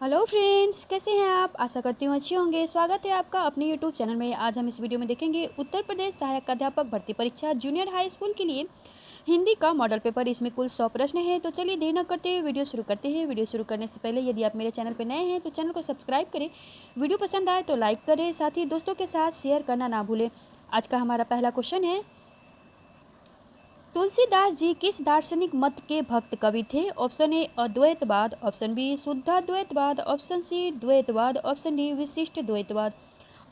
Hello friends, कैसे हैं आप? आशा करती हूँ अच्छे होंगे। स्वागत है आपका अपने यूट्यूब चैनल में। आज हम इस वीडियो में देखेंगे उत्तर प्रदेश सहायक अध्यापक भर्ती परीक्षा जूनियर हाई स्कूल के लिए हिंदी का मॉडल पेपर। इसमें कुल 100 प्रश्न हैं। तो चलिए देर न करते हुए वीडियो शुरू करते हैं। वीडियो शुरू करने से पहले यदि आप मेरे चैनल पर नए हैं तो चैनल को सब्सक्राइब करें, वीडियो पसंद आए तो लाइक करें, साथ ही दोस्तों के साथ शेयर करना ना भूलें। आज का हमारा पहला क्वेश्चन है, तुलसीदास जी किस दार्शनिक मत के भक्त कवि थे? ऑप्शन ए अद्वैतवाद, ऑप्शन बी शुद्धाद्वैतवाद, ऑप्शन सी द्वैतवाद, ऑप्शन डी विशिष्ट द्वैतवाद।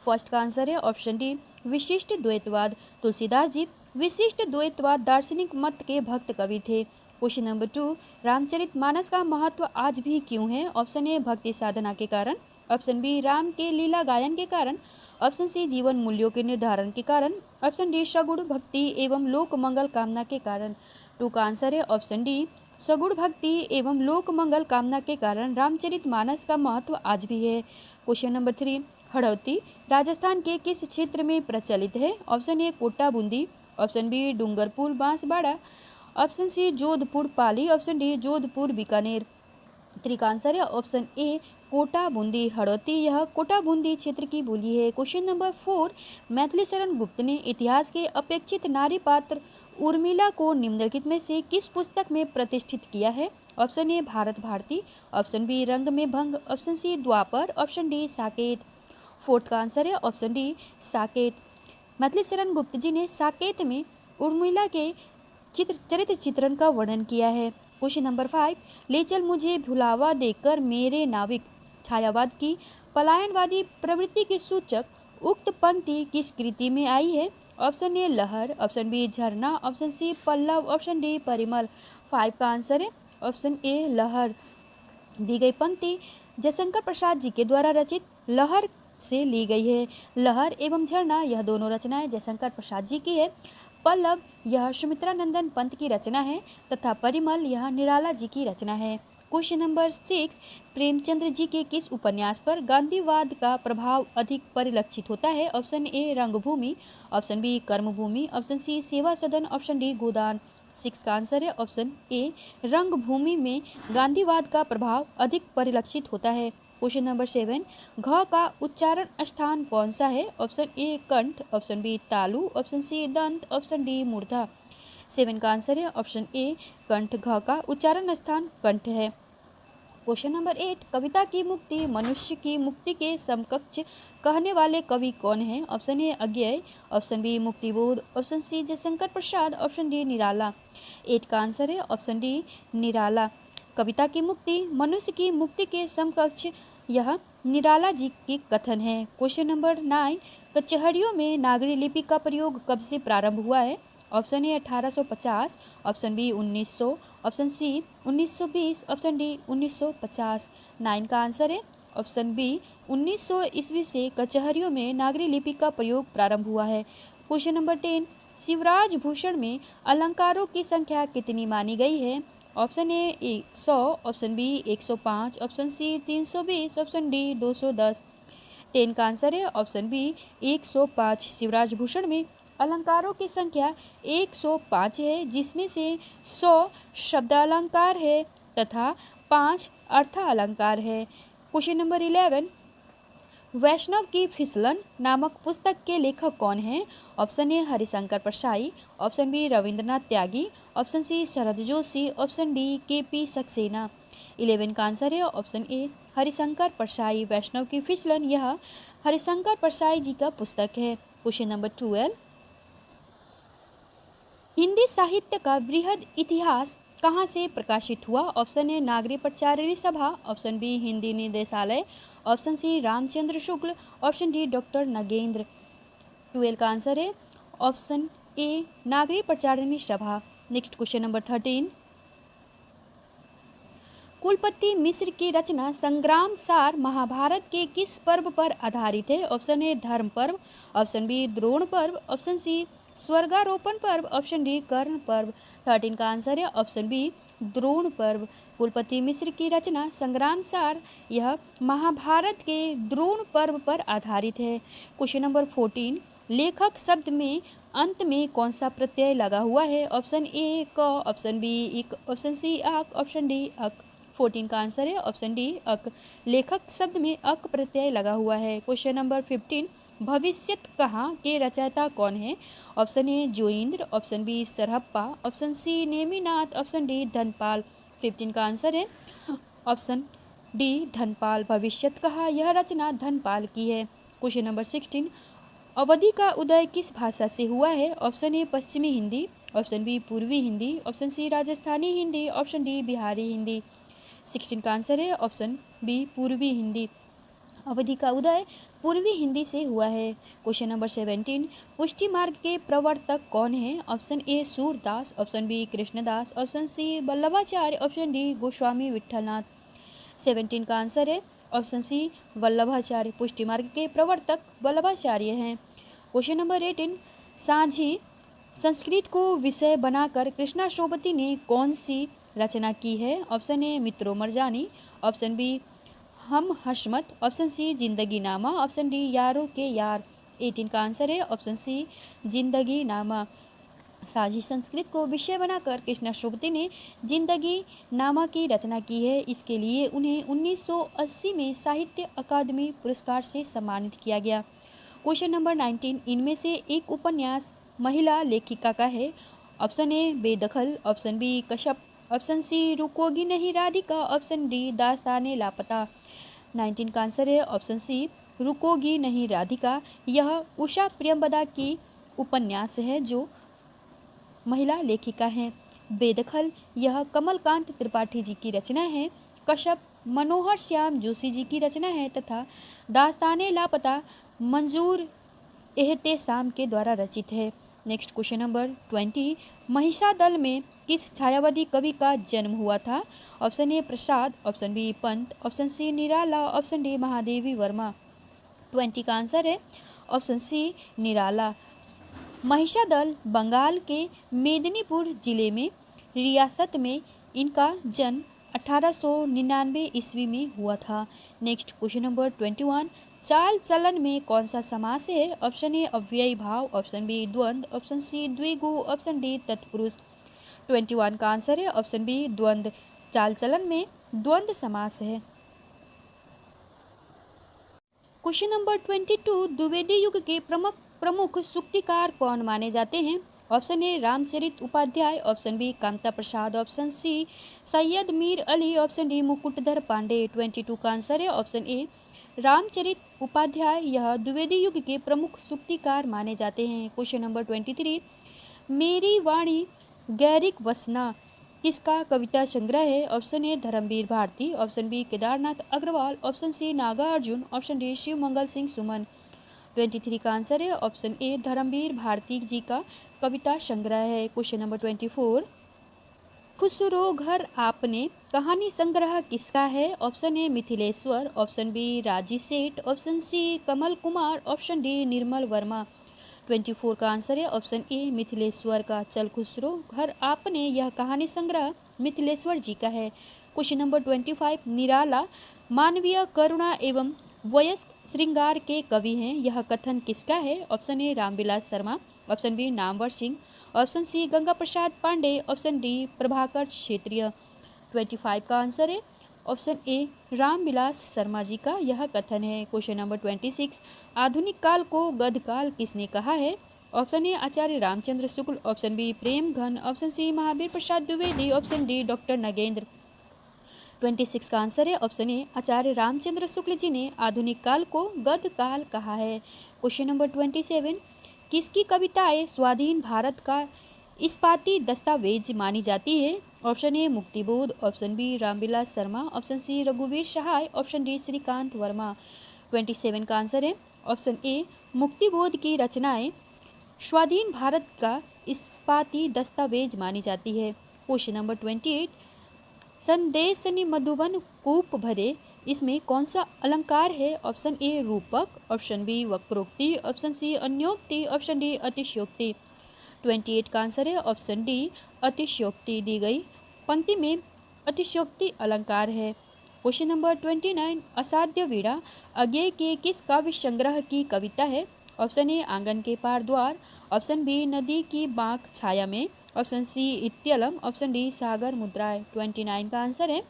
फर्स्ट का आंसर है ऑप्शन डी विशिष्ट द्वैतवाद। तुलसीदास जी विशिष्ट द्वैतवाद दार्शनिक मत के भक्त कवि थे। क्वेश्चन नंबर 2, रामचरितमानस का महत्व आज भी क्यों है? ऑप्शन ए भक्ति साधना के कारण, ऑप्शन बी राम के लीला गायन के कारण, ऑप्शन सी जीवन मूल्यों के निर्धारण के कारण, ऑप्शन डी सगुण भक्ति एवं लोक मंगल कामना के कारण। टू का आंसर है ऑप्शन डी सगुण भक्ति एवं लोक मंगल कामना के कारण रामचरितमानस का महत्व आज भी है। क्वेश्चन नंबर 3, हड़ौती राजस्थान के किस क्षेत्र में प्रचलित है? Option A Kota Bundi, option B Dungarpur Banswara, option C Jodhpur Pali, option D Jodhpur Bikaner. Three का आंसर है ऑप्शन ए कोटा बूंदी हड़ौती। यह कोटा बूंदी क्षेत्र की बोली है। क्वेश्चन नंबर 4, मैथिली शरण गुप्त ने इतिहास के अपेक्षित नारी पात्र उर्मिला को निम्नलिखित में से किस पुस्तक में प्रतिष्ठित किया है? Option A Bharat Bharati, option B Rang Mein Bhang, option C Dwapar, option D Saket. Fourth का आंसर है ऑप्शन डी साकेत। मैथिली शरण गुप्त जी ने साकेत में उर्मिला के चरित्र चित्रण का वर्णन किया है। क्वेश्चन नंबर 5, ले चल मुझे भुलावा देकर मेरे नाविक छायावाद की पलायनवादी प्रवृत्ति के सूचक उक्त पंक्ति किस कृति में आई है? Option A Lahar, option B Jharna, option C Pallav, option D Parimal. 5 का आंसर है ऑप्शन ए लहर। दी गई पंक्ति जयशंकर प्रसाद जी के द्वारा रचित लहर से ली गई है। लहर एवं झरना यह दोनों रचनाएं जयशंकर प्रसाद जी की है। पल्लव यह सुमित्रानंदन पंत की रचना है तथा परिमल यह निराला जी की रचना है। क्वेश्चन नंबर 6, प्रेमचंद्र जी के किस उपन्यास पर गांधीवाद का प्रभाव अधिक परिलक्षित होता है? ऑप्शन ए रंगभूमि, ऑप्शन बी कर्मभूमि, ऑप्शन सी सेवा सदन, ऑप्शन डी गोदान। 6 का आंसर है ऑप्शन ए रंगभूमि में गांधीवाद का प्रभाव अधिक परिलक्षित होता है। क्वेश्चन नंबर 7, घ का उच्चारण स्थान कौन सा है? ऑप्शन ए कंठ, ऑप्शन बी तालु, ऑप्शन सी दंत, ऑप्शन डी मूर्धा। 7 का आंसर है ऑप्शन ए कंठ। घ का उच्चारण स्थान कंठ है। क्वेश्चन नंबर 8, कविता की मुक्ति मनुष्य की मुक्ति के समकक्ष कहने वाले कवि कौन हैं? Option A Agyeya, option B Muktibodh, option C Jaishankar Prasad, option D Nirala. 8 का आंसर है ऑप्शन डी निराला। कविता की मुक्ति मनुष्य की मुक्ति के समकक्ष यह निराला जी के कथन है। क्वेश्चन नंबर 9, कचहरियों में नागरी लिपि का प्रयोग कब से प्रारंभ हुआ है? Option A 1850, option B 1900, option C 1920, option D 1950। 9 का आंसर है ऑप्शन बी 1900 ईस्वी से कचहरियों में नागरी लिपि का प्रयोग प्रारंभ हुआ है। क्वेश्चन नंबर 10, शिवराज भूषण में अलंकारों की संख्या कितनी मानी गई है? Option A 100, option B 105, option C 320, option D 210। 10 का आंसर है ऑप्शन बी 105। शिवराज भूषण में अलंकारों की संख्या 105 है, जिसमें से 100 शब्दालंकार है तथा 5 अर्थ अलंकार है। क्वेश्चन नंबर 11, वैष्णव की फिसलन नामक पुस्तक के लेखक कौन हैं? Option A Harishankar Parsai, option B Ravindranath Tyagi, option C Sharad Joshi, option D K P. Saxena. 11 का आंसर है ऑप्शन ए हरिशंकर परसाई। वैष्णव की फिसलन यह हरिशंकर परसाई जी का पुस्तक है। क्वेश्चन नंबर 12, हिंदी साहित्य का बृहद इतिहास कहाँ से प्रकाशित हुआ? ऑप्शन ए नागरी प्रचारिणी सभा, ऑप्शन बी हिंदी निदेशालय, option C Ramchandra Shukla, option D doctor Nagendra. 12 का आंसर है ऑप्शन ए नागरी प्रचारिणी सभा। नेक्स्ट क्वेश्चन नंबर 13, कुलपति मिश्र की रचना संग्राम सार महाभारत के किस पर्व पर आधारित है? ऑप्शन ए धर्म पर्व, ऑप्शन बी द्रोण पर्व, ऑप्शन सी स्वर्गारोपण पर्व, ऑप्शन डी कर्ण पर्व। 13 का आंसर है ऑप्शन बी द्रोण पर्व। कुलपति मिश्र की रचना संग्राम सार यह महाभारत के द्रोण पर्व पर आधारित है। क्वेश्चन नंबर 14, लेखक शब्द में अंत में कौन सा प्रत्यय लगा हुआ है? ऑप्शन ए क, ऑप्शन बी इक, ऑप्शन सी आक, ऑप्शन डी अक। 14 का आंसर है ऑप्शन डी अक। लेखक शब्द में अक प्रत्यय लगा हुआ है। क्वेश्चन नंबर 15, भविष्यत कहाँ के रचयिता कौन है? Option A Joindra, option B Sarahapa, option C Neminath, option D Dhanpal. 15 का आंसर है ऑप्शन डी धनपाल। भविष्यत कहा यह रचना धनपाल की है। क्वेश्चन नंबर 16, अवधि का उदय किस भाषा से हुआ है? ऑप्शन ए पश्चिमी Hindi, option B Purvi Hindi, option C Rajasthani Hindi, option D Bihari Hindi. 16 का आंसर है ऑप्शन बी पूर्वी हिंदी। अवधि का उदय पूर्वी हिंदी से हुआ है। क्वेश्चन नंबर 17, पुष्टि मार्ग के प्रवर्तक कौन है? Option A Surdas, option B Krishnadas, option C Vallabhacharya, option D Goswami Vithalnath. 17 का आंसर है ऑप्शन सी वल्लभाचार्य। पुष्टि मार्ग के प्रवर्तक वल्लभाचार्य हैं। क्वेश्चन नंबर 18, सांझी संस्कृत को विषय बनाकर कृष्णा शोभती ने कौन सी रचना की है? ऑप्शन ए मित्रो मरजानी, ऑप्शन बी हम हशमत, ऑप्शन सी जिंदगी नामा, ऑप्शन डी यारों के यार। 18 का आंसर है ऑप्शन सी जिंदगी नामा। साझी संस्कृत को विषय बनाकर कृष्णा शोभती ने जिंदगी नामा की रचना की है। इसके लिए उन्हें 1980 में साहित्य अकादमी पुरस्कार से सम्मानित किया गया। क्वेश्चन नंबर 19, इनमें से एक उपन्यास महिला लेखिका का है? Option A Bedakhal, option B Kashyap, option C Rukogi Nahin Radhika, option D Dastane लापता। 19 का आंसर है ऑप्शन सी रुकोगी नहीं राधिका। यह उषा प्रियंवदा की उपन्यास है जो महिला लेखिका हैं। बेदखल यह कमलकांत त्रिपाठी जी की रचना है। कश्यप मनोहर श्याम जोशी जी की रचना है तथा दास्ताने लापता मंजूर एहतेशाम के द्वारा रचित है। नेक्स्ट क्वेश्चन नंबर 20, महिषादल में किस छायावादी कवि का जन्म हुआ था? Option A Prasad, option B Pant, option C Nirala, option D Mahadevi Verma. 20 का आंसर है ऑप्शन सी निराला। महिषादल बंगाल के मेदिनीपुर जिले में रियासत में इनका जन्म 1899 ईस्वी में हुआ था। नेक्स्ट क्वेश्चन नंबर 21, चाल चलन में कौन सा समास है? ऑप्शन ए अव्ययी भाव, ऑप्शन बी द्वंद्व, ऑप्शन सी द्विगु, ऑप्शन डी तत्पुरुष। 21 का आंसर है ऑप्शन बी द्वंद्व। चाल चलन में द्वंद्व समास है। क्वेश्चन नंबर 22, द्विवेदी युग के प्रमुख सूक्तिकार कौन माने जाते हैं? Option A Ramcharit Upadhyay, option B Kamta Prasad, option C Syed Mir Ali, option D Mukutdhar Pandey. 22 का आंसर है ऑप्शन ए रामचरित उपाध्याय। यह द्विवेदी युग के प्रमुख सूक्तिकार माने जाते हैं। क्वेश्चन नंबर 23, मेरी वाणी गैरिक वसना किसका कविता संग्रह है? Option A Dharamvir Bharati, option B Kedarnath Agarwal, option C Nagarjun, option D Shiv Mangal Singh Suman. 23 का आंसर है ऑप्शन ए धर्मवीर भारती जी का कविता संग्रह है। क्वेश्चन नंबर 24, खुसरो घर आपने कहानी संग्रह किसका है? Option A Mithileshwar, option B Raji Seth, option C Kamal Kumar, option D Nirmal Verma. 24 का आंसर है ऑप्शन ए मिथिलेश्वर का। चल खुसरो घर आपने यह कहानी संग्रह मिथिलेश्वर जी का है। क्वेश्चन नंबर 25, निराला मानवीय करुणा एवं वयस्क श्रृंगार के कवि हैं। यह कथन किसका है? Option A Ramvilas Sharma, option B Namvar Singh, option C Ganga Prasad Pandey, option D Prabhakar Kshetriya. 25 का आंसर है ऑप्शन ए रामविलास शर्मा जी का यह कथन है। क्वेश्चन नंबर 26, आधुनिक काल को गद्यकाल किसने कहा है? Option A Acharya Ramchandra Shukla, option B Prem Ghan, option C Mahavir Prasad Dwivedi, option D doctor Nagendra. 26 का आंसर है ऑप्शन ए आचार्य रामचंद्र शुक्ल जी ने आधुनिक काल को गद्यकाल कहा है। क्वेश्चन नंबर 27, किसकी कविताएं स्वाधीन भारत का इस्पाती दस्तावेज मानी जाती है? Option A Muktibodh, option B Ramvilas Sharma, option C रघुवीर सहाय, ऑप्शन डी श्रीकांत वर्मा। 27 का आंसर है ऑप्शन ए मुक्तिबोध की रचनाएं स्वाधीन भारत का इस्पाती दस्तावेज मानी जाती है। क्वेश्चन नंबर 28, संदेशनि मधुबन कूप भरे इसमें कौन सा अलंकार है? ऑप्शन ए रूपक, ऑप्शन बी वक्रोक्ति, ऑप्शन सी अन्योक्ति, ऑप्शन डी अतिशयोक्ति। 28 का आंसर है ऑप्शन डी अतिशयोक्ति। दी गई पंक्ति में अतिशयोक्ति अलंकार है। क्वेश्चन नंबर 29, असाध्य वीणा अज्ञेय के किस काव्य संग्रह की कविता है? ऑप्शन ए आंगन के पार द्वार, ऑप्शन बी नदी की बांक छाया में, ऑप्शन सी इत्यलम, ऑप्शन डी सागर मुद्राएं। 29 का आंसर है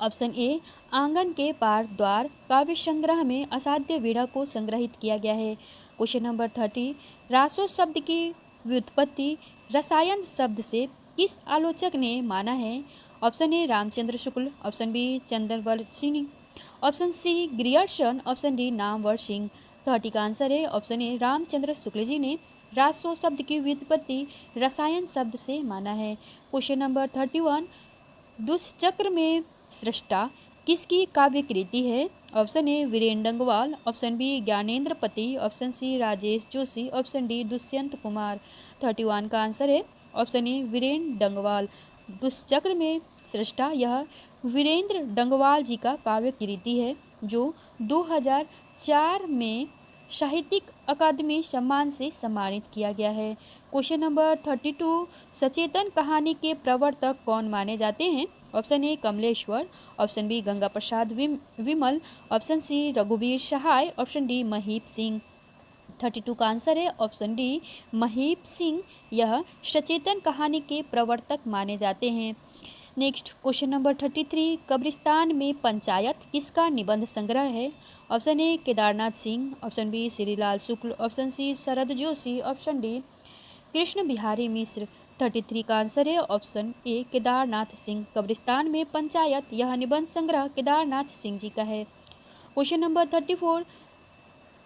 ऑप्शन ए आंगन के पार द्वार काव्य संग्रह में असाध्य वीणा को संग्रहित किया गया है। क्वेश्चन नंबर 30, रासो शब्द की व्युत्पत्ति रसायन शब्द से किस आलोचक ने माना है? Option A Ramchandra Shukla, option B Chandraval Singh, option C Grierson, option D Namvar Singh. 30 का आंसर है ऑप्शन ए रामचंद्र शुक्ल जी ने रासो शब्द की व्युत्पत्ति रसायन शब्द से माना है। क्वेश्चन नंबर 31, दुष्चक्र में सृष्टा किसकी काव्य कृति है? Option A Viren Dangwal, option B Gyanendra Pati, option C Rajesh Joshi, option D Dushyant Kumar. 31 का आंसर है ऑप्शन ए वीरेन डंगवाल। दुष्चक्र में सृष्टा यह वीरेंद्र डंगवाल जी का काव्य कृति है जो 2004 में साहित्यिक अकादमी सम्मान से सम्मानित किया गया है। क्वेश्चन नंबर 32, सचेतन कहानी के प्रवर्तक कौन माने जाते हैं? Option A Kamleshwar, option B Ganga Prasad Vimal, option C रघुवीर सहाय, ऑप्शन डी महीप सिंह। 32 का आंसर है ऑप्शन डी महीप सिंह, यह सचेतन कहानी के प्रवर्तक माने जाते हैं। नेक्स्ट क्वेश्चन नंबर 33, कब्रिस्तान में पंचायत किसका निबंध संग्रह है? Option A Kedarnath Singh, option B Shrilal Shukla, option C Sharad Joshi, option D Krishna Bihari Mishra. 33 का आंसर है ऑप्शन ए केदारनाथ सिंह। कब्रिस्तान में पंचायत यह निबंध संग्रह केदारनाथ सिंह जी का है। क्वेश्चन नंबर 34,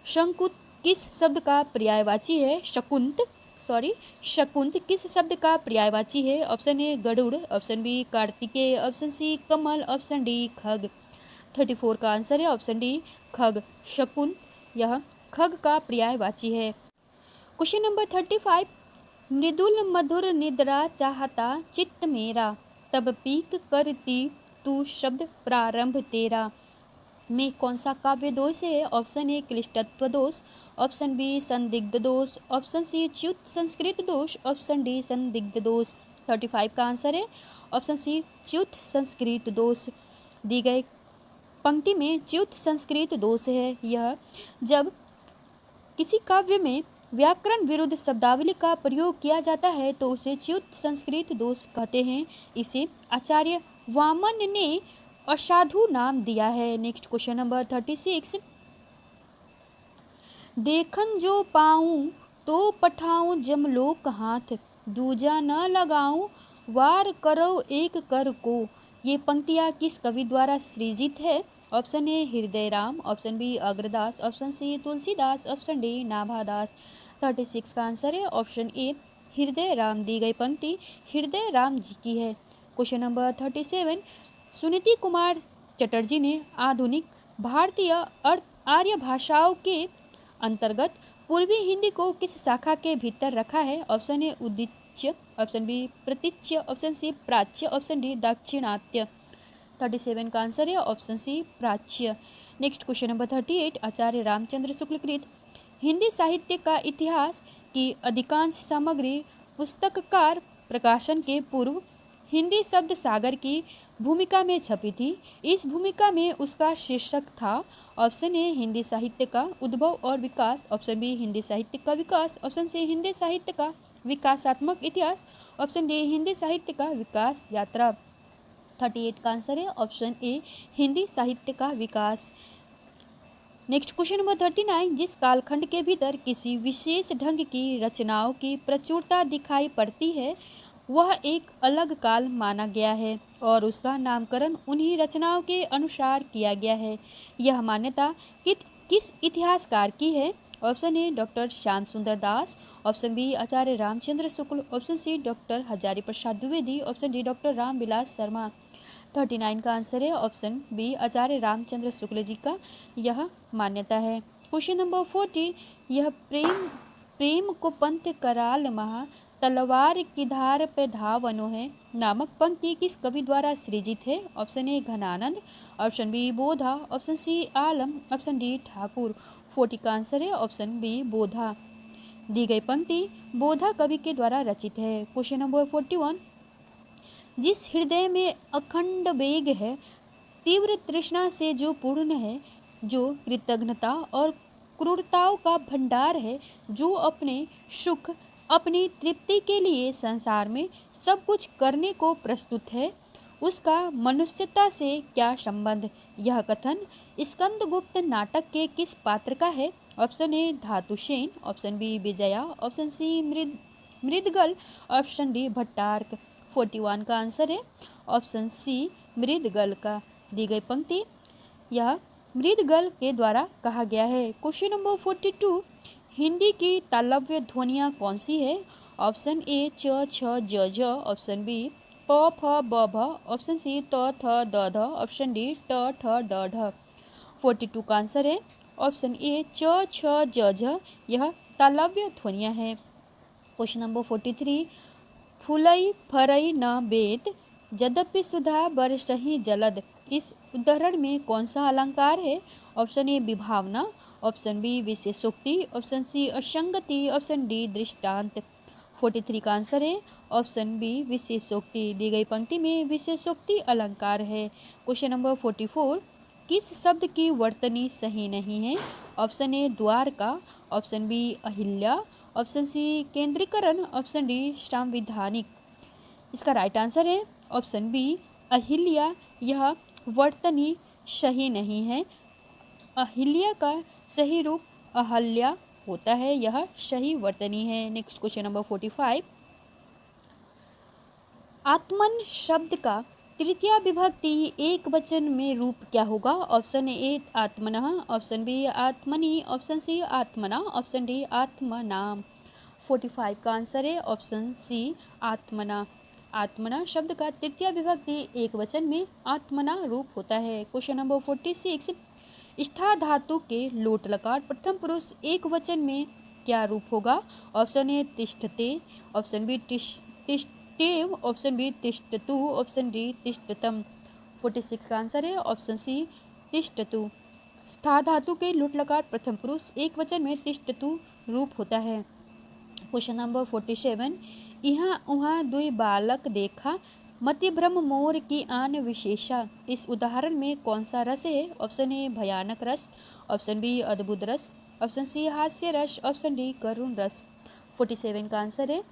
शंकुत किस शब्द का पर्यायवाची है? शकुंत किस शब्द का पर्यायवाची है? Option A Garud, option B Kartikeya, option C कमल, ऑप्शन डी खग। 34 का आंसर है ऑप्शन डी खग। शकुंत यह खग का पर्यायवाची है। क्वेश्चन नंबर 35, मृदुल मधुर निद्रा चाहता चित्त मेरा, तब पीक करती तू शब्द प्रारंभ तेरा में कौन सा काव्य दोष है? ऑप्शन ए क्लिष्टत्व दोष, ऑप्शन बी संदिग्ध दोष, ऑप्शन सी च्युत संस्कृत दोष, ऑप्शन डी संदिग्ध दोष। 35 का आंसर है ऑप्शन सी च्युत संस्कृत दोष। दी गई पंक्ति में च्युत संस्कृत दोष है यह जब किसी काव्य में व्याकरण विरुद्ध शब्दावली का प्रयोग किया जाता है तो उसे च्युत संस्कृत दोष कहते हैं। इसे आचार्य वामन ने असाधु नाम दिया है। नेक्स्ट क्वेश्चन नंबर 36, देखन जो पाऊं तो पठाऊं जमलोक हाथ, दूजा न लगाऊं वार करो एक कर को। ये पंक्तियाँ किस कवि द्वारा सृजित है? Option A Hriday Ram, option B Agradas, option C Tulsidas, option D Nabhadas. 36 का आंसर है ऑप्शन ए हृदय राम। दी गई पंक्ति हृदय राम जी की है। क्वेश्चन नंबर 37, सुनीति कुमार चटर्जी ने आधुनिक भारतीय आर्य भाषाओं के अंतर्गत पूर्वी हिंदी को किस शाखा के भीतर रखा है? ऑप्शन ए उदिच्य, ऑप्शन बी प्रतीच्य, ऑप्शन सी प्राच्य, ऑप्शन डी दाक्षिणात्य। 37 का आंसर है ऑप्शन सी प्राच्य। Next question number 38, Acharya Ramchandra शुक्लकृत हिंदी साहित्य का इतिहास की अधिकांश सामग्री पुस्तककार प्रकाशन के पूर्व हिंदी शब्द सागर की भूमिका में छपी थी। इस भूमिका में उसका शीर्षक था ऑप्शन ए हिंदी साहित्य का उद्भव और विकास, ऑप्शन बी हिंदी साहित्य का विकास, ऑप्शन सी हिंदी साहित्य का विकासात्मक इतिहास, ऑप्शन डी हिंदी साहित्य का विकास यात्रा। 38 का आंसर है ऑप्शन ए हिंदी साहित्य का विकास। नेक्स्ट क्वेश्चन नंबर 39, जिस कालखंड के भीतर किसी विशेष ढंग की रचनाओं की प्रचुरता दिखाई पड़ती है वह एक अलग काल माना गया है और उसका नामकरण उन्हीं रचनाओं के अनुसार किया गया है। यह मान्यता किस इतिहासकार की है? Option A doctor Shyam Sundar Das, option B Acharya Ramchandra Shukla, option C doctor Hazari Prasad Dwivedi, option D doctor Ramvilas Sharma. 39 का आंसर है ऑप्शन बी आचार्य रामचंद्र शुक्ल जी का यह मान्यता है। क्वेश्चन नंबर 40, यह प्रेम को पंथ कराल महा तलवार की धार पे धावनो है नामक पंक्ति किस कवि द्वारा सृजित है? Option A Ghananand, option B Bodha, option C Alam, option D Thakur. 40 का आंसर है ऑप्शन बी बोधा। दी गई पंक्ति बोधा कवि के द्वारा रचित है। क्वेश्चन नंबर 41, जिस हृदय में अखंड वेग है, तीव्र तृष्णा से जो पूर्ण है, जो कृतज्ञता और क्रूरताओं का भंडार है, जो अपने सुख अपनी तृप्ति के लिए संसार में सब कुछ करने को प्रस्तुत है, उसका मनुष्यता से क्या संबंध? यह कथन स्कंदगुप्त नाटक के किस पात्र का है? Option A Dhatusen, option B Vijaya, option C Mridgal, option D Bhattarak. 41 का आंसर है ऑप्शन सी मृदगल का। दी गई पंक्ति यह मृदगल के द्वारा कहा गया है। क्वेश्चन नंबर 42, हिंदी की तालव्य ध्वनियाँ कौन सी है? ऑप्शन ए च छ ज झ, ऑप्शन बी प फ ब भ, ऑप्शन सी त थ द ध, ऑप्शन डी ट ठ ड ढ। 42 का आंसर है ऑप्शन ए च छ ज झ, यह तालव्य ध्वनियाँ हैं। क्वेश्चन नंबर 43, फूलई फरई न बेत यद्यपि सुधा बरसहि जलद, इस उदाहरण में कौन सा अलंकार है? ऑप्शन ए विभावना, ऑप्शन बी विशेषोक्ति, ऑप्शन सी असंगति, ऑप्शन डी दृष्टांत। 43 का आंसर है ऑप्शन बी विशेषोक्ति। दी गई पंक्ति में विशेषोक्ति अलंकार है। क्वेश्चन नंबर 44, किस शब्द की वर्तनी सही नहीं है? Option A Dwarka, option B Ahilya, option C केंद्रीकरण, ऑप्शन डी संवैधानिक। इसका राइट आंसर है ऑप्शन बी अहिल्या, यह वर्तनी सही नहीं है। अहिल्या का सही रूप अहल्या होता है, यह सही वर्तनी है। नेक्स्ट क्वेश्चन नंबर 45, आत्मन शब्द का तृतीया विभक्ति एक वचन में रूप क्या होगा? ऑप्शन ए आत्मनः, ऑप्शन बी आत्मनि, ऑप्शन सी आत्मना, ऑप्शन डी आत्मनाम। 45 का आंसर है ऑप्शन सी आत्मना। आत्मना शब्द का तृतीया विभक्ति एक वचन में आत्मना रूप होता है। क्वेश्चन नंबर 46, स्था धातु के लोट लकार प्रथम पुरुष एक वचन में क्या रूप होगा? ऑप्शन ए तिष्ठते, ऑप्शन बी तिष्ठेव, ऑप्शन बी तिष्ठतु, ऑप्शन डी तिष्ठतम। 46 का आंसर है ऑप्शन सी तिष्ठतु। स्था धातु के लोट लकार प्रथम पुरुष एक वचन में तिष्ठतु रूप होता है। क्वेश्चन नंबर 47, यहाँ उहाँ दुई बालक देखा मति भ्रम मोर की आन विशेषा, इस उदाहरण में कौन सा रस है? ऑप्शन ए भयानक रस, ऑप्शन बी अद्भुत रस, ऑप्शन सी हास्य रस, ऑप्शन डी करुण रस। 47 का आंसर है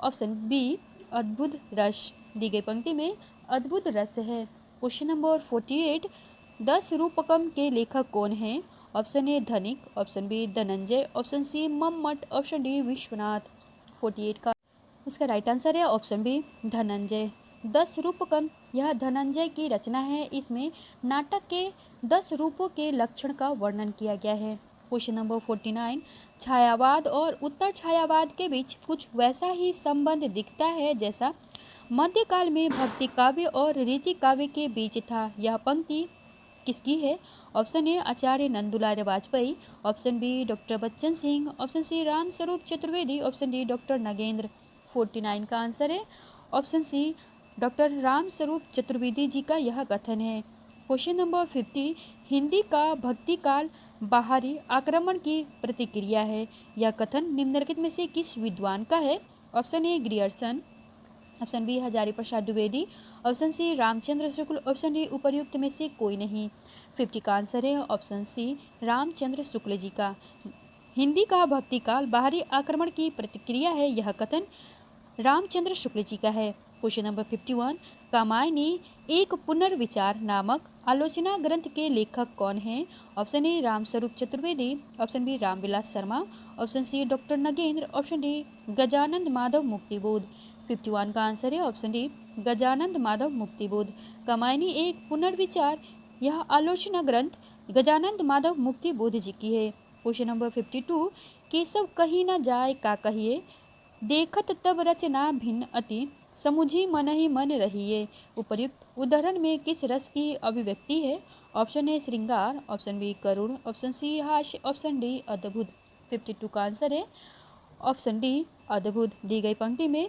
ऑप्शन बी अद्भुत रस। दी गई पंक्ति में अद्भुत रस है। क्वेश्चन नंबर 48, 10 रूपकम के लेखक कौन हैं? Option A Dhanik, option B Dhananjay, option C Mammat, option D Vishwanath. 48 का इसका राइट आंसर है ऑप्शन बी धनंजय। 10 रूपकम यह धनंजय की रचना है। इसमें नाटक के 10 रूपों के लक्षण का वर्णन किया गया है। क्वेश्चन नंबर 49, छायावाद और उत्तर छायावाद के बीच कुछ वैसा ही संबंध दिखता है जैसा मध्यकाल में भक्ति काव्य और रीति काव्य के बीच था। यह पंक्ति किसकी है? Option A Acharya Nandulal Vajpeyi, option B doctor Bachchan Singh, option C Ram Swaroop Chaturvedi, option D doctor Nagendra. 49 का आंसर है option C doctor Ram Swaroop Chaturvedi ji का यह कथन है। क्वेश्चन नंबर 50, हिंदी का भक्ति काल बाहरी आक्रमण की प्रतिक्रिया है। यह कथन निम्नलिखित में से किस विद्वान का है? Option A Grierson, option B Hazari Prasad Dwivedi, option C Ramchandra Shukla, option D उपर्युक्त में से कोई नहीं। 50 का आंसर है ऑप्शन सी रामचंद्र शुक्ल जी का। हिंदी का भक्ति काल बाहरी आक्रमण की प्रतिक्रिया है, यह कथन रामचंद्र शुक्ल जी का है। क्वेश्चन नंबर 51, कामायनी एक पुनर्विचार नामक आलोचना ग्रंथ के लेखक कौन हैं? Option A Ramswaroop Chaturvedi, option B Ramvilas Sharma, option C doctor Nagendra, option D Gajanan Madhav Muktibodh. 51 का आंसर है ऑप्शन डी गजानंद माधव मुक्तिबोध। कामायनी एक पुनर्विचार यह आलोचना ग्रंथ गजानंद माधव मुक्तिबोध जी की है। क्वेश्चन नंबर 52, केशव कही न जाय का कहिए, देखत तब रचना भिन्न अति, समुझी मन ही मन रहिए। उपर्युक्त उदाहरण में किस रस की अभिव्यक्ति है? ऑप्शन ए श्रृंगार, ऑप्शन बी करुण, ऑप्शन सी हास्य, ऑप्शन डी अद्भुत। 52 का आंसर है ऑप्शन डी अद्भुत। दी गई पंक्ति में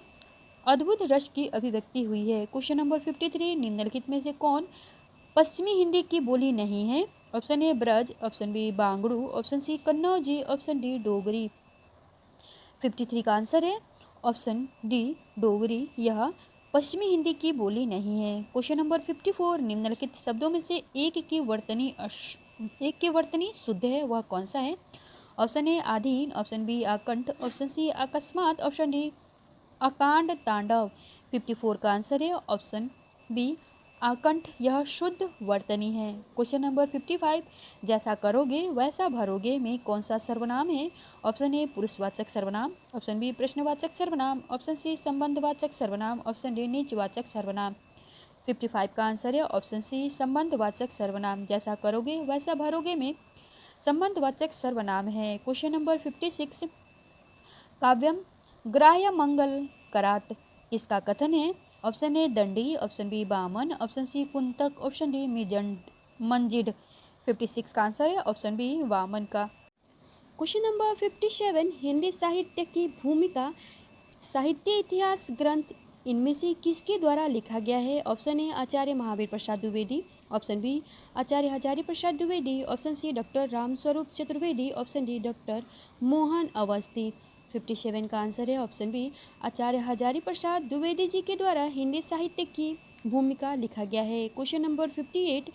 अद्भुत रस की अभिव्यक्ति हुई है। क्वेश्चन नंबर 53, निम्नलिखित में से कौन पश्चिमी हिंदी की बोली नहीं है? Option A Braj, option B Bangru, option C Kannauji, option D Dogri. 53 का आंसर है ऑप्शन डी डोगरी, यह पश्चिमी हिंदी की बोली नहीं है। क्वेश्चन नंबर 54, निम्नलिखित शब्दों में से एक की वर्तनी शुद्ध है, वह कौन सा है? ऑप्शन ए आधीन, ऑप्शन बी आकंठ, ऑप्शन सी अकस्मात, ऑप्शन डी अकांड तांडव। 54 का आंसर है ऑप्शन बी आकंठ यह शुद्ध वर्तनी है। क्वेश्चन नंबर 55, जैसा करोगे वैसा भरोगे में कौन सा सर्वनाम है? ऑप्शन ए पुरुषवाचक सर्वनाम, ऑप्शन बी प्रश्नवाचक सर्वनाम, ऑप्शन सी संबंधवाचक सर्वनाम, ऑप्शन डी नीचवाचक सर्वनाम। 55 का आंसर है ऑप्शन सी संबंधवाचक सर्वनाम। जैसा करोगे वैसा भरोगे में संबंधवाचक सर्वनाम है। क्वेश्चन नंबर 56, काव्यम ग्राह्य मंगल करात इसका कथन है? Option A Dandi, option B Vaman, option C Kuntak, option D Manjid. 56 का आंसर है ऑप्शन बी वामन का। क्वेश्चन नंबर 57, हिंदी साहित्य की भूमिका साहित्य इतिहास ग्रंथ इनमें से किसके द्वारा लिखा गया है? Option A Acharya Mahavir Prasad Dwivedi, option B Acharya Hazari Prasad Dwivedi, option C doctor Ramswaroop Chaturvedi, option D doctor Mohan Awasthi. 57 का आंसर है ऑप्शन बी आचार्य हजारी प्रसाद द्विवेदी जी के द्वारा हिंदी साहित्य की भूमिका लिखा गया है। क्वेश्चन नंबर 58,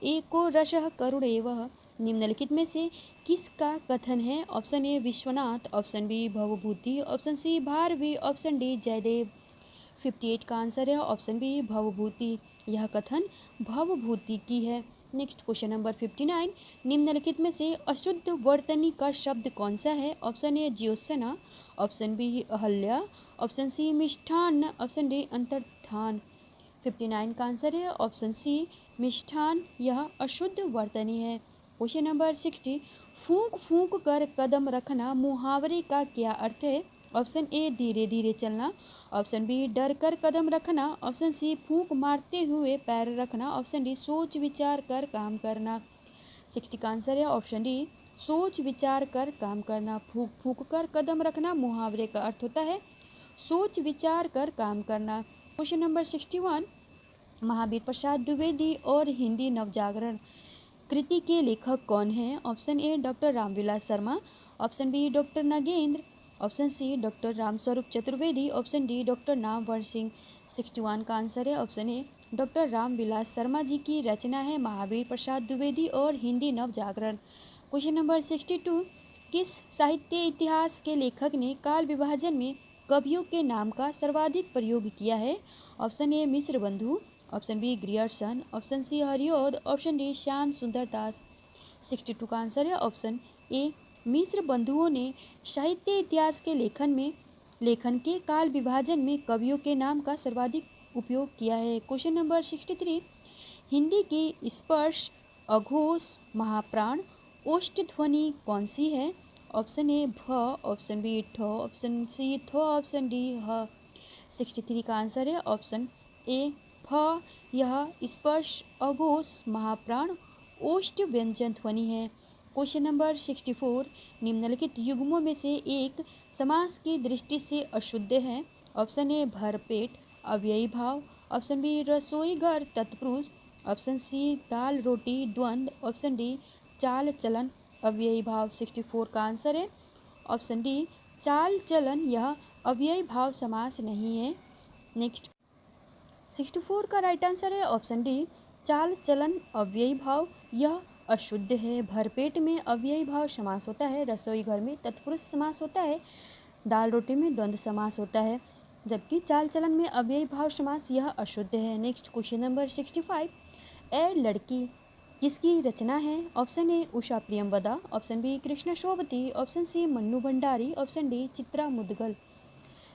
एको रसः करुणेवः निम्नलिखित में से किसका कथन है? Option A Vishwanath, option B Bhavabhuti, option C Bharavi, option D Jayadev. 58 का आंसर है ऑप्शन बी भवभूति। यह कथन भवभूति की है। नेक्स्ट क्वेश्चन नंबर 59, निम्नलिखित में से अशुद्ध वर्तनी का शब्द कौन सा है? ऑप्शन ए ज्योत्सना, ऑप्शन बी अहल्या, ऑप्शन सी मिष्ठान्न, ऑप्शन डी अंतर्धान। 59 का आंसर है ऑप्शन सी मिष्ठान, यह अशुद्ध वर्तनी है। क्वेश्चन नंबर 60, फूंक फूंक कर कदम रखना मुहावरे का क्या अर्थ है? ऑप्शन ए धीरे धीरे चलना, ऑप्शन बी डर कर कदम रखना, ऑप्शन सी फूंक मारते हुए पैर रखना, ऑप्शन डी सोच विचार कर काम करना। 60 का आंसर है ऑप्शन डी सोच विचार कर काम करना। फूंक फूंक कर कदम रखना मुहावरे का अर्थ होता है सोच विचार कर काम करना। क्वेश्चन नंबर 61, महावीर प्रसाद द्विवेदी और हिंदी नवजागरण कृति के लेखक कौन हैं? Option A doctor Ramvilas Sharma, option B doctor Nagendra, option C doctor Ramswaroop Chaturvedi, option D doctor Namvar Singh. 61 का आंसर है option A doctor Ramvilas Sharma ji की रचना है महावीर प्रसाद द्विवेदी और हिंदी नवजागरण। क्वेश्चन नंबर 62, किस साहित्य इतिहास के लेखक ने काल विभाजन में कवियों के नाम का सर्वाधिक प्रयोग किया है? Option A Mishra Bandhu, option B Grierson, option C Hariaudh, option D Shyam Sundar Das. 62 का आंसर है ऑप्शन ए मिश्र बंधुओं ने साहित्य इतिहास के लेखन के काल विभाजन में कवियों के नाम का सर्वाधिक उपयोग किया है। क्वेश्चन नंबर 63, हिंदी की स्पर्श अघोष महाप्राण ओष्ठ ध्वनि कौन सी है? ऑप्शन ए भ, ऑप्शन बी ठ, ऑप्शन सी थ, ऑप्शन डी ह। 63 का आंसर है ऑप्शन ए फ, यह स्पर्श अघोष महाप्राण ओष्ठ व्यंजन ध्वनि है। क्वेश्चन नंबर 64, निम्नलिखित युग्मों में से एक समास की दृष्टि से अशुद्ध है? ऑप्शन ए भरपेट अव्ययी भाव, ऑप्शन बी रसोई घर तत्पुरुष, ऑप्शन सी दाल रोटी द्वंद्व, ऑप्शन डी चाल चलन अव्ययी भाव। 64 का आंसर है ऑप्शन डी चाल चलन, यह अव्ययी भाव समास नहीं है। नेक्स्ट 64 का राइट आंसर है ऑप्शन डी चाल चलन अव्ययी भाव, यह अशुद्ध है। भरपेट में अव्ययी भाव समास होता है, रसोई घर में तत्पुरुष समास होता है, दाल रोटी में द्वंद्व समास होता है, जबकि चाल चलन में अव्ययी भाव समास यह अशुद्ध है। नेक्स्ट क्वेश्चन नंबर 65, ए लड़की किसकी रचना है? Option A Usha Priyamvada, option B Krishna Sobti, option C Mannu Bhandari, option D Chitra Mudgal.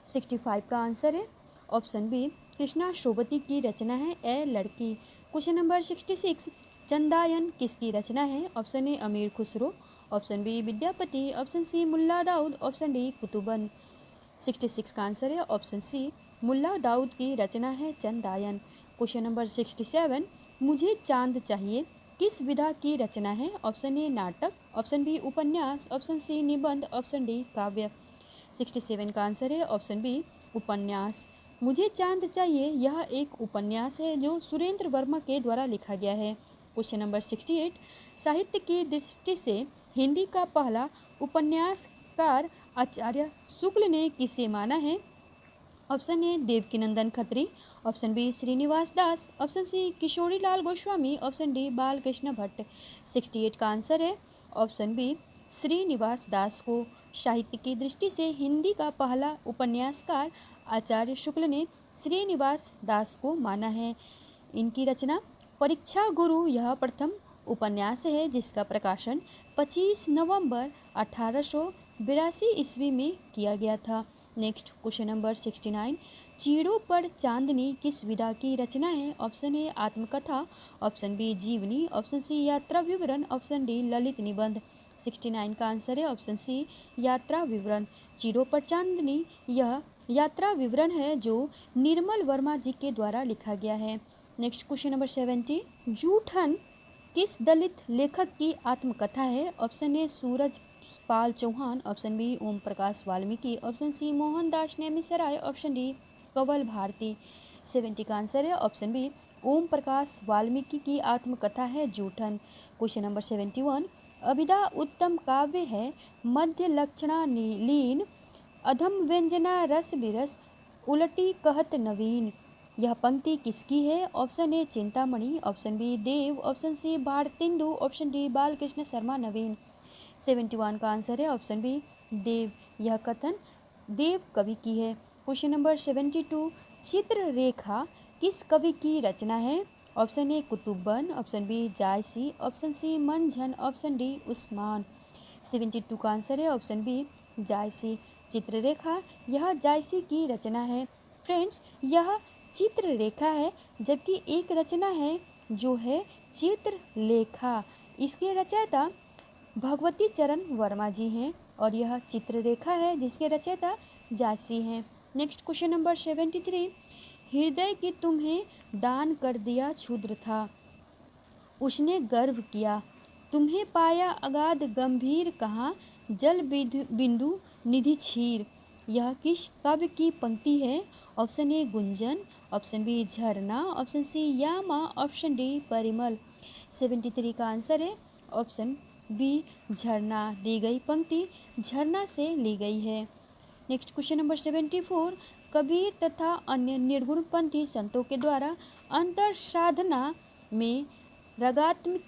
65 का आंसर है ऑप्शन बी कृष्णा शोभती की रचना है ए लड़की। क्वेश्चन नंबर 66, चंदायन किसकी रचना है? Option A Amir Khusro, option B Vidyapati, option C Mulla Daud, option D Qutban. 66 का आंसर है ऑप्शन सी मुल्ला दाऊद की रचना है चंदायन। क्वेश्चन नंबर 67, मुझे चांद चाहिए किस विधा की रचना है? ऑप्शन ए नाटक, ऑप्शन बी उपन्यास, ऑप्शन सी निबंध, ऑप्शन डी काव्य। 67 का आंसर है ऑप्शन बी उपन्यास। मुझे चांद चाहिए यह एक उपन्यास है जो सुरेंद्र वर्मा के द्वारा लिखा गया है। क्वेश्चन नंबर 68, साहित्य की दृष्टि से हिंदी का पहला उपन्यासकार आचार्य शुक्ल ने किसे माना है? Option A Devkinandan Khatri, option B Shrinivas Das, option C Kishori Lal Goswami, option D Balkrishna Bhatt. 68 का आंसर है ऑप्शन बी श्रीनिवास दास को साहित्य की दृष्टि से हिंदी का पहला उपन्यासकार आचार्य शुक्ल ने श्रीनिवास दास को माना है। इनकी रचना परीक्षा गुरु यह प्रथम उपन्यास है जिसका प्रकाशन 25 नवंबर 1882 ईस्वी में किया गया था। नेक्स्ट क्वेश्चन नंबर 69, चीड़ों पर चांदनी किस विधा की रचना है? ऑप्शन ए आत्मकथा, ऑप्शन बी जीवनी, ऑप्शन सी यात्रा विवरण, ऑप्शन डी ललित निबंध। 69 का आंसर है ऑप्शन सी यात्रा विवरण। चीड़ों पर चांदनी यह यात्रा विवरण है जो निर्मल वर्मा जी के द्वारा लिखा गया है। नेक्स्ट क्वेश्चन नंबर 70, जूठन किस दलित लेखक की आत्मकथा है? Option A Suraj Pal Chauhan, option B Om Prakash Valmiki, option C Mohandas Naimishrai, option D Kanwal Bharti. 70 का आंसर है ऑप्शन बी ओम प्रकाश वाल्मीकि की आत्मकथा है जूठन। क्वेश्चन नंबर 71, अभिधा उत्तम काव्य है, मध्य लक्षणा लीन, अधम व्यंजना रस बिरस, उलटी कहत नवीन। यह पंक्ति किसकी है? Option A Chintamani, option B Dev, option C Bharatendu, option D Balkrishna Sharma Naveen. 71 का आंसर है ऑप्शन बी देव। यह कथन देव कवि की है। क्वेश्चन नंबर 72, चित्ररेखा किस कवि की रचना है? Option A Qutban, option B Jayasi, option C Manjhan, option D Usman. 72 का आंसर है ऑप्शन बी जायसी। चित्ररेखा यह जायसी की रचना है। फ्रेंड्स, यह चित्ररेखा है जबकि एक रचना है जो है चित्रलेखा। इसके रचयिता भगवती चरण वर्मा जी हैं और यह चित्ररेखा है जिसके रचयिता जायसी हैं। नेक्स्ट क्वेश्चन नंबर 73, हृदय की तुम्हें दान कर दिया क्षुद्र था, उसने गर्व किया, तुम्हें पाया अगाध गंभीर, कहाँ जल बिंदु निधि क्षीर। यह किस काव्य की पंक्ति है? Option A Gunjan, option B Jharna, option C Yama, option D Parimal. 73 का आंसर है ऑप्शन बी झरना। दी गई पंक्ति झरना से ली गई है। नेक्स्ट क्वेश्चन नंबर 74, कबीर तथा अन्य निर्गुणपंथी संतों के द्वारा अंतर साधना में रागात्मक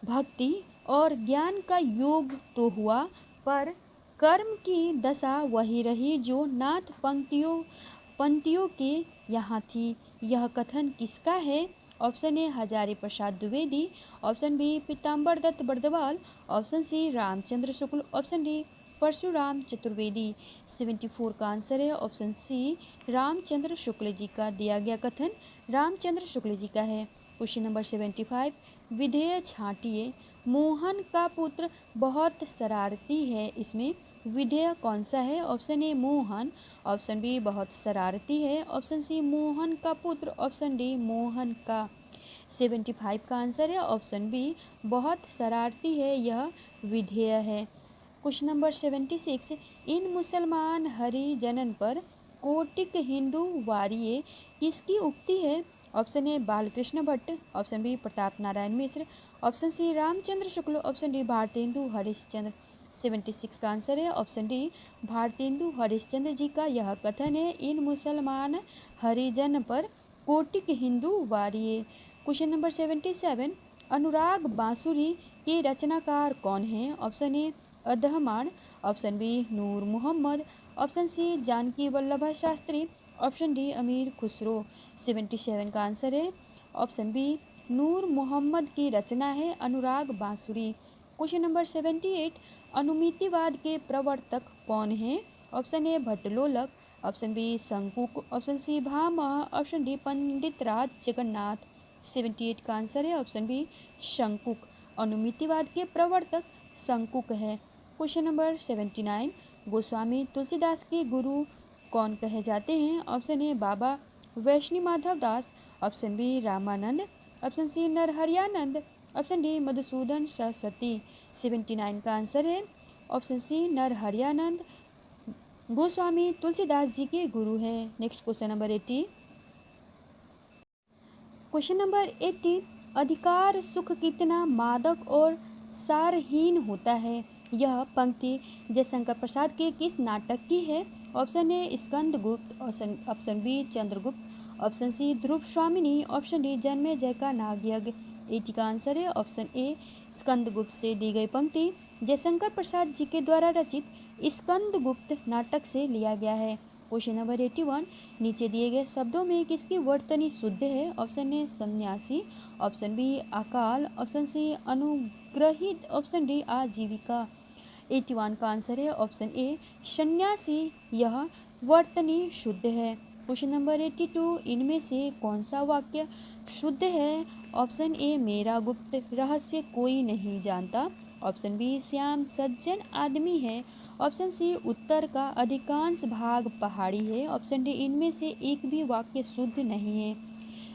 भक्ति और ज्ञान का योग तो हुआ पर कर्म की दशा वही रही जो नाथ पंक्तियों के यहाँ थी। यह कथन किसका है? Option A Hazari Prasad Dwivedi, option B Pitambar Dutt Barthwal, option C Ramchandra Shukla, option D Parshuram Chaturvedi. 74 का आंसर है ऑप्शन सी रामचंद्र शुक्ल जी का। दिया गया कथन रामचंद्र शुक्ल जी का है। क्वेश्चन नंबर 75, विधेय छांटिए, मोहन का पुत्र बहुत शरारती है, इसमें विधेय कौन सा है? Option A Mohan, option B बहुत शरारती है, ऑप्शन सी मोहन का पुत्र, ऑप्शन डी मोहन का। 75 का आंसर है ऑप्शन बी बहुत शरारती है, यह विधेय है। क्वेश्चन नंबर 76, इन मुसलमान हरिजनन पर कोटिक हिंदू वारिये किसकी उक्ति है? Option A Balkrishna Bhatt, option B Pratap Narayan Mishra, option C Ramchandra Shukla, option D Bharatendu Harishchandra. 76 का आंसर है ऑप्शन डी भारतेंदु हरिश्चंद्र जी का यह कथन है, इन मुसलमान हरिजन पर कोटिक हिंदू वारिये। क्वेश्चन नंबर 77, अनुराग बांसुरी के रचनाकार कौन है? Option A Adahman, option B Noor Mohammad, option C Janaki Vallabha Shastri, option D अमीर खुसरो। 77 का आंसर है ऑप्शन बी नूर मोहम्मद की रचना है अनुराग बांसुरी। क्वेश्चन नंबर 78, अनुमितिवाद के प्रवर्तक कौन है? Option A Bhattlollak, option B Shankuk, option C Bhamah, option D Pandit Raj Jagannath. 78 का आंसर है ऑप्शन बी शंकुक। अनुमितिवाद के प्रवर्तक शंकुक है। क्वेश्चन नंबर 79, गोस्वामी तुलसीदास के गुरु कौन कहे जाते हैं? Option A Baba Vaishnav Madhav Das, option B Ramanand, option C Narharyanand, option D Madhusudan Saraswati. 79 का आंसर है ऑप्शन सी नरहरियानंद गोस्वामी तुलसीदास जी के गुरु हैं। Next question number 80, question number 80, अधिकार सुख कितना मादक और सारहीन होता है? यह पंक्ति जयशंकर प्रसाद के किस नाटक की है? Option A Skandagupta, option B Chandragupta, option C Dhruv Swamini, option D Janmejay का नागयज्ञ। 80 का आंसर है ऑप्शन ए स्कंदगुप्त से। दी गई पंक्ति जयशंकर प्रसाद जी के द्वारा रचित स्कंदगुप्त नाटक से लिया गया है। क्वेश्चन नंबर 81, नीचे दिए गए शब्दों में किसकी वर्तनी शुद्ध है? ऑप्शन ए सन्यासी, ऑप्शन बी अकाल, ऑप्शन सी अनुग्रहित, ऑप्शन डी आजीविका। 81 का आंसर है ऑप्शन ए सन्यासी, यह वर्तनी शुद्ध है। क्वेश्चन नंबर 82, इनमें से कौन सा वाक्य शुद्ध है? ऑप्शन ए मेरा गुप्त रहस्य कोई नहीं जानता, ऑप्शन बी श्याम सज्जन आदमी है, ऑप्शन सी उत्तर का अधिकांश भाग पहाड़ी है, ऑप्शन डी इनमें से एक भी वाक्य शुद्ध नहीं है।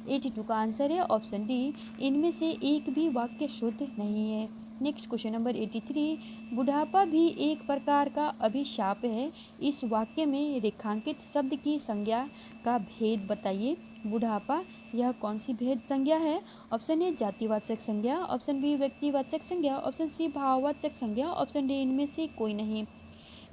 82 का आंसर है ऑप्शन डी, इनमें से एक भी वाक्य शुद्ध नहीं है। नेक्स्ट क्वेश्चन नंबर 83, बुढ़ापा भी एक प्रकार का अभिशाप है, इस वाक्य में रेखांकित शब्द की संज्ञा का भेद बताइए। बुढ़ापा यह कौन सी भेद संज्ञा है? ऑप्शन ए जातिवाचक संज्ञा, ऑप्शन बी व्यक्तिवाचक संज्ञा, ऑप्शन सी भाववाचक संज्ञा, ऑप्शन डी इनमें से कोई नहीं।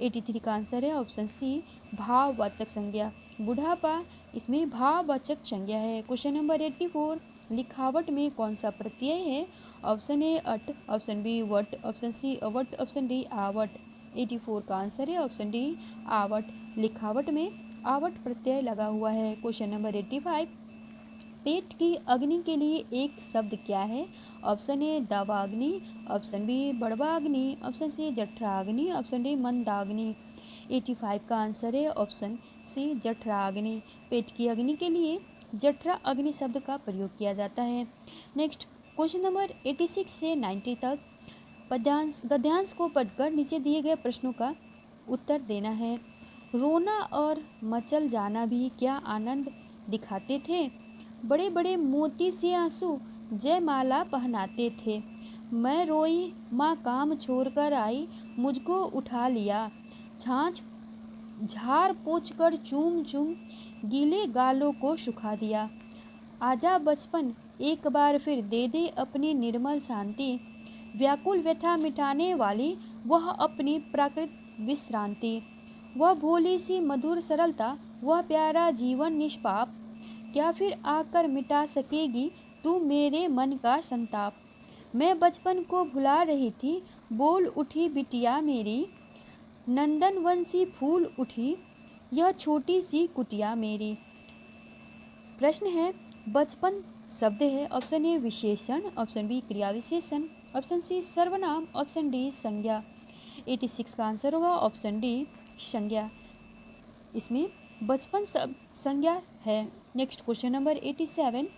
83 का आंसर है ऑप्शन सी भाववाचक संज्ञा। बुढ़ापा इसमें भाववाचक संज्ञा है। क्वेश्चन नंबर 84, लिखावट में कौन सा प्रत्यय है? ऑप्शन ए अट, ऑप्शन बी वट, ऑप्शन सी अवट, ऑप्शन डी आवट। 84 का आंसर है ऑप्शन डी आवट। लिखावट में आवट प्रत्यय लगा हुआ है। क्वेश्चन नंबर 85, पेट की अग्नि के लिए एक शब्द क्या है? ऑप्शन ए दावाग्नि, ऑप्शन बी बड़वाग्नि, ऑप्शन सी जठराग्नि, ऑप्शन डी मंदाग्नि। 85 का आंसर है ऑप्शन सी जठराग्नि। पेट की अग्नि के लिए जठरा अग्नि शब्द का प्रयोग किया जाता है। नेक्स्ट क्वेश्चन नंबर 86 से 90 तक पद्यांश गद्यांश को पढ़कर नीचे दिए गए प्रश्नों का उत्तर देना है। रोना और मचल जाना भी क्या आनंद दिखाते थे? बड़े बड़े मोती से आंसू जयमाला पहनाते थे। मैं रोई, माँ काम छोड़कर आई, मुझको उठा लिया, छाछ झाड़ पोंछ कर चूम चूम गीले गालों को सुखा दिया। आजा बचपन एक बार फिर दे दे अपनी निर्मल शांति, व्याकुल व्यथा मिटाने वाली वह अपनी प्राकृत विश्रांति। वह भोली सी मधुर सरलता, वह प्यारा जीवन निष्पाप, क्या फिर आकर मिटा सकेगी तू मेरे मन का संताप। मैं बचपन को भुला रही थी, बोल उठी बिटिया मेरी, नंदन वंशी फूल उठी यह छोटी सी कुटिया मेरी। प्रश्न है, बचपन शब्द है, ऑप्शन ए विशेषण, ऑप्शन बी क्रिया विशेषण, ऑप्शन सी सर्वनाम, ऑप्शन डी संज्ञा। 86 का आंसर होगा ऑप्शन डी संज्ञा। इसमें बचपन शब्द संज्ञा है। नेक्स्ट क्वेश्चन नंबर 87,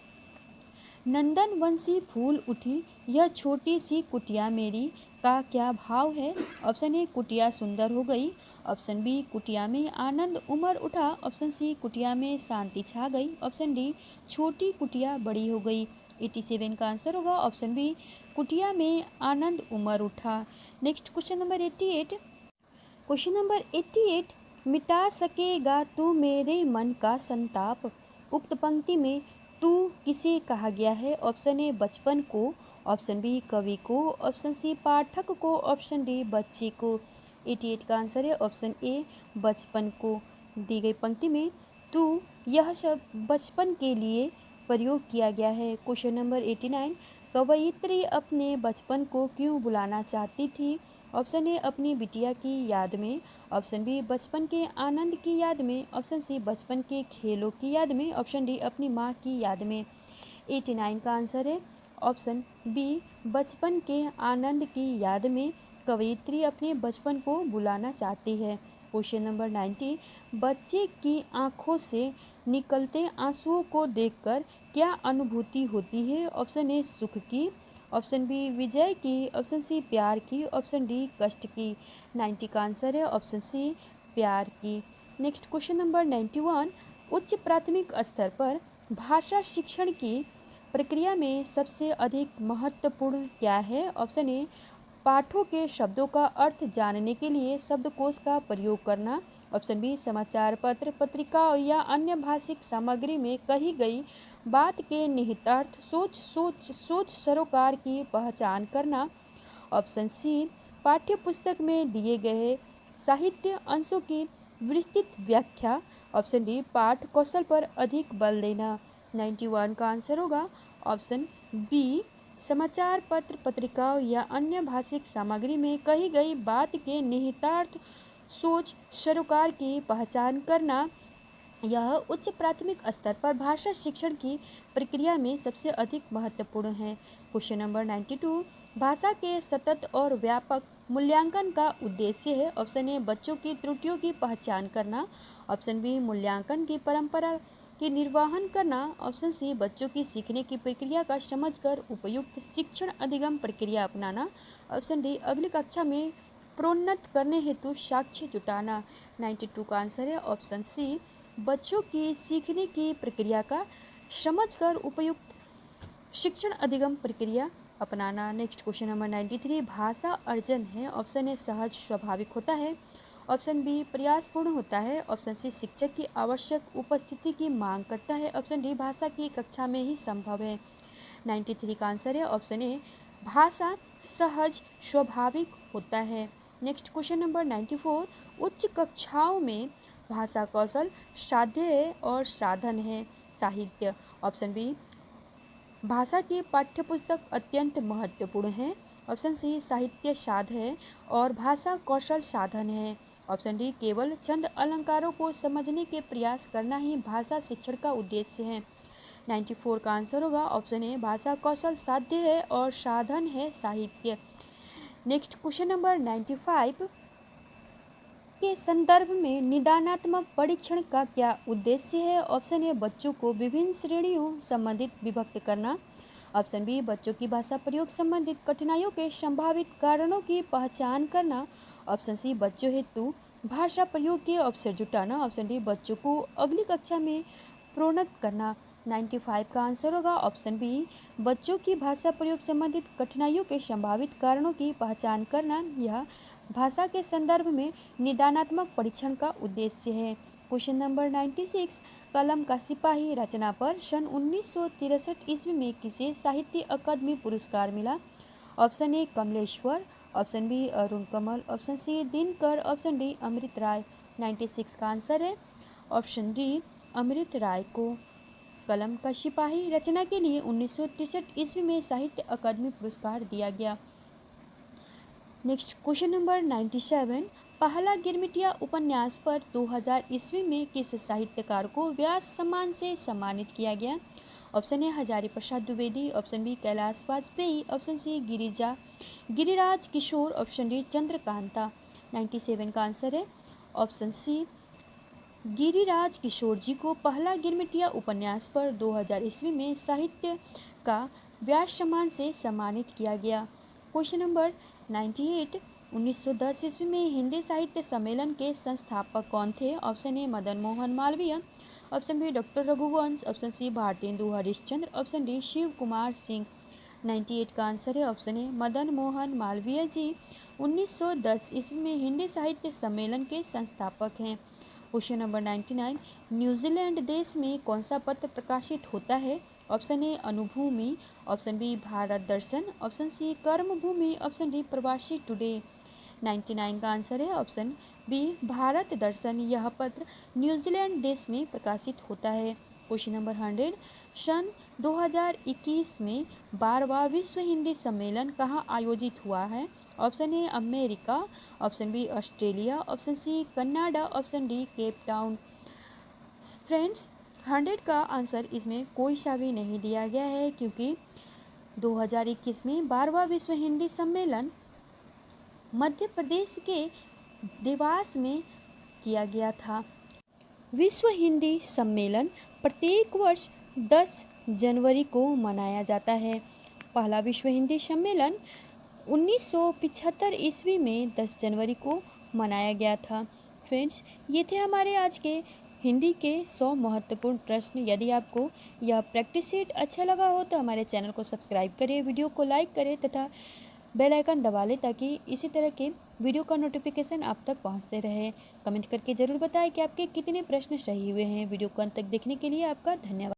नंदन वंशी फूल उठी यह छोटी सी कुटिया मेरी का क्या भाव है? ऑप्शन ए कुटिया सुंदर हो गई, ऑप्शन बी कुटिया में आनंद उमड़ उठा, ऑप्शन सी कुटिया में शांति छा गई, ऑप्शन डी छोटी कुटिया बड़ी हो गई। 87 का आंसर होगा ऑप्शन बी कुटिया में आनंद उमड़ उठा। Next question number 88, question number 88, मिटा सकेगा तू मेरे मन का संताप, उक्त पंक्ति में तू किसे कहा गया है? ऑप्शन ए बचपन को, ऑप्शन बी कवि को, ऑप्शन सी पाठक को, ऑप्शन डी बच्चे को। 88 का आंसर है ऑप्शन ए बचपन को। दी गई पंक्ति में तू यह शब्द बचपन के लिए प्रयोग किया गया है। क्वेश्चन नंबर 89, कवयित्री अपने बचपन को क्यों बुलाना चाहती थी? ऑप्शन ए अपनी बिटिया की याद में, ऑप्शन बी बचपन के आनंद की याद में, ऑप्शन सी बचपन के खेलों की याद में, ऑप्शन डी अपनी माँ की याद में। 89 का आंसर है ऑप्शन बी बचपन के आनंद की याद में कवयित्री अपने बचपन को बुलाना चाहती है। क्वेश्चन नंबर 90, बच्चे की आंखों से निकलते आंसुओं को देखकर क्या अनुभूति होती है? ऑप्शन ए सुख की, ऑप्शन बी विजय की, ऑप्शन सी प्यार की, ऑप्शन डी कष्ट की। 90 का आंसर है ऑप्शन सी प्यार की। नेक्स्ट क्वेश्चन नंबर 91, उच्च प्राथमिक स्तर पर भाषा शिक्षण की प्रक्रिया में सबसे अधिक महत्वपूर्ण क्या है? ऑप्शन ए पाठों के शब्दों का अर्थ जानने के लिए शब्दकोश का प्रयोग करना, ऑप्शन बी समाचार पत्र पत्रिका या अन्य भाषिक सामग्री में कही गई बात के निहितार्थ सोच सरोकार की पहचान करना, ऑप्शन सी पाठ्य पुस्तक में दिए गए साहित्य अंशों की विस्तृत व्याख्या, ऑप्शन डी पाठ कौशल पर अधिक बल देना। 91 का आंसर होगा ऑप्शन बी समाचार पत्र पत्रिकाओं या अन्य भाषिक सामग्री में कही गई बात के निहितार्थ सोच, सरोकार की पहचान करना। यह उच्च प्राथमिक स्तर पर भाषा शिक्षण की प्रक्रिया में सबसे अधिक महत्वपूर्ण है। क्वेश्चन नंबर 92, भाषा के सतत और व्यापक मूल्यांकन का उद्देश्य है। ऑप्शन ए बच्चों की त्रुटियों की पहचान करना। ऑप्शन बी मूल्यांकन की परंपरा की निर्वहन करना। ऑप्शन सी बच्चों की सीखने की प्रक्रिया का समझकर उपयुक्त शिक्षण अधिगम प्रक्रिया अपनाना। ऑप्शन डी अगली कक्षा में प्रोन्नत करने हेतु साक्ष्य जुटाना। 92 का आंसर है ऑप्शन सी बच्चों की सीखने की प्रक्रिया का समझकर उपयुक्त शिक्षण अधिगम प्रक्रिया अपनाना। नेक्स्ट क्वेश्चन नंबर 93, भाषा अर्जन है। ऑप्शन ए सहज स्वाभाविक होता है। ऑप्शन बी प्रयासपूर्ण होता है। ऑप्शन सी शिक्षक की आवश्यक उपस्थिति की मांग करता है। ऑप्शन डी भाषा की कक्षा में ही संभव है। 93 का आंसर है ऑप्शन ए भाषा सहज स्वाभाविक होता है। नेक्स्ट क्वेश्चन नंबर 94, उच्च कक्षाओं में भाषा कौशल साध्य है और साधन है। साहित्य। ऑप्शन बी भाषा की पाठ्यपुस्तक अत्यंत महत्वपूर्ण है। ऑप्शन सी साहित्य साध है और भाषा कौशल साधन है। ऑप्शन डी केवल छंद अलंकारों को समझने के प्रयास करना ही भाषा शिक्षण का उद्देश्य है। 94 का आंसर होगा ऑप्शन ए भाषा कौशल साध्य है और साधन है साहित्य। नेक्स्ट क्वेश्चन नंबर 95 के संदर्भ में निदानात्मक परीक्षण का क्या उद्देश्य है। ऑप्शन ए बच्चों को विभिन्न श्रेणियों संबंधित विभक्त करना। ऑप्शन बी बच्चों की भाषा प्रयोग संबंधित कठिनाइयों के संभावित कारणों की पहचान करना। ऑप्शन सी बच्चों हेतु भाषा प्रयोग के अवसर जुटाना। ऑप्शन डी बच्चों को अगली कक्षा में प्रोन्नत करना। 95 का आंसर होगा ऑप्शन बी बच्चों की भाषा प्रयोग संबंधित कठिनाइयों के संभावित कारणों की पहचान करना। यह भाषा के संदर्भ में निदानात्मक परीक्षण का उद्देश्य है। क्वेश्चन नंबर 96, कलम का सिपाही रचना पर सन 1963 ईस्वी में किसे साहित्य अकादमी पुरस्कार मिला। Option A Kamleshwar. Option B Arun Kamal. Option C Dinkar. Option D Amrit Rai. 96 का आंसर है ऑप्शन डी अमृत राय को कलम का सिपाही रचना के लिए 1963 ईस्वी में साहित्य अकादमी पुरस्कार दिया गया। नेक्स्ट क्वेश्चन नंबर 97, पहला गिरमिटिया उपन्यास पर 2000 ईस्वी में किस साहित्यकार को व्यास सम्मान से सम्मानित किया गया। Option A Hazari Prasad Dwivedi. Option B Kailash Vajpeyi. Option C Giriraj Kishore. Option D Chandrakanta. 97 का आंसर है ऑप्शन सी गिरिराज किशोर जी को पहला गिरमिटिया उपन्यास पर 2000 ईस्वी में साहित्य का व्यास सम्मान से सम्मानित किया गया। क्वेश्चन नंबर 98, 1910 ईस्वी में हिंदी साहित्य सम्मेलन के संस्थापक कौन थे। Option A Madan Mohan Malviya. Option B doctor Raghuvansh. Option C Bharatendu Harishchandra. Option D Shiv Kumar Singh. 98 का आंसर है ऑप्शन ए मदन मोहन मालवीय जी 1910 ईस्वी में हिंदी साहित्य सम्मेलन के संस्थापक हैं। क्वेश्चन नंबर 99, न्यूजीलैंड देश में कौन सा पत्र प्रकाशित होता है। Option A Anubhumi. Option B Bharat Darshan. Option C Karmabhumi. Option D प्रवासी टुडे। 99 का आंसर है ऑप्शन बी भारत दर्शन। यह पत्र न्यूजीलैंड देश में प्रकाशित होता है। क्वेश्चन नंबर 100, सन 2021 में 12वां विश्व हिंदी सम्मेलन कहाँ आयोजित हुआ है। Option A America. Option B Australia. Option C Canada. Option D cape town. Friends 100 का आंसर इसमें कोई सा भी नहीं दिया गया है क्योंकि 2021 में 12वां विश्व हिंदी सम्मेलन मध्य प्रदेश के देवास में किया गया था। विश्व हिंदी सम्मेलन प्रत्येक वर्ष 10 जनवरी को मनाया जाता है। पहला विश्व हिंदी सम्मेलन 1975 ईस्वी में 10 जनवरी को मनाया गया था। फ्रेंड्स ये थे हमारे आज के हिंदी के 100 महत्वपूर्ण प्रश्न। यदि आपको यह प्रैक्टिस सेट अच्छा लगा हो तो हमारे चैनल को सब्सक्राइब करें, वीडियो को लाइक करें तथा बेल आइकन दबा लें ताकि इसी तरह के वीडियो का नोटिफिकेशन आप तक पहुंचते रहे। कमेंट करके ज़रूर बताएं कि आपके कितने प्रश्न सही हुए हैं। वीडियो को अंत तक देखने के लिए आपका धन्यवाद।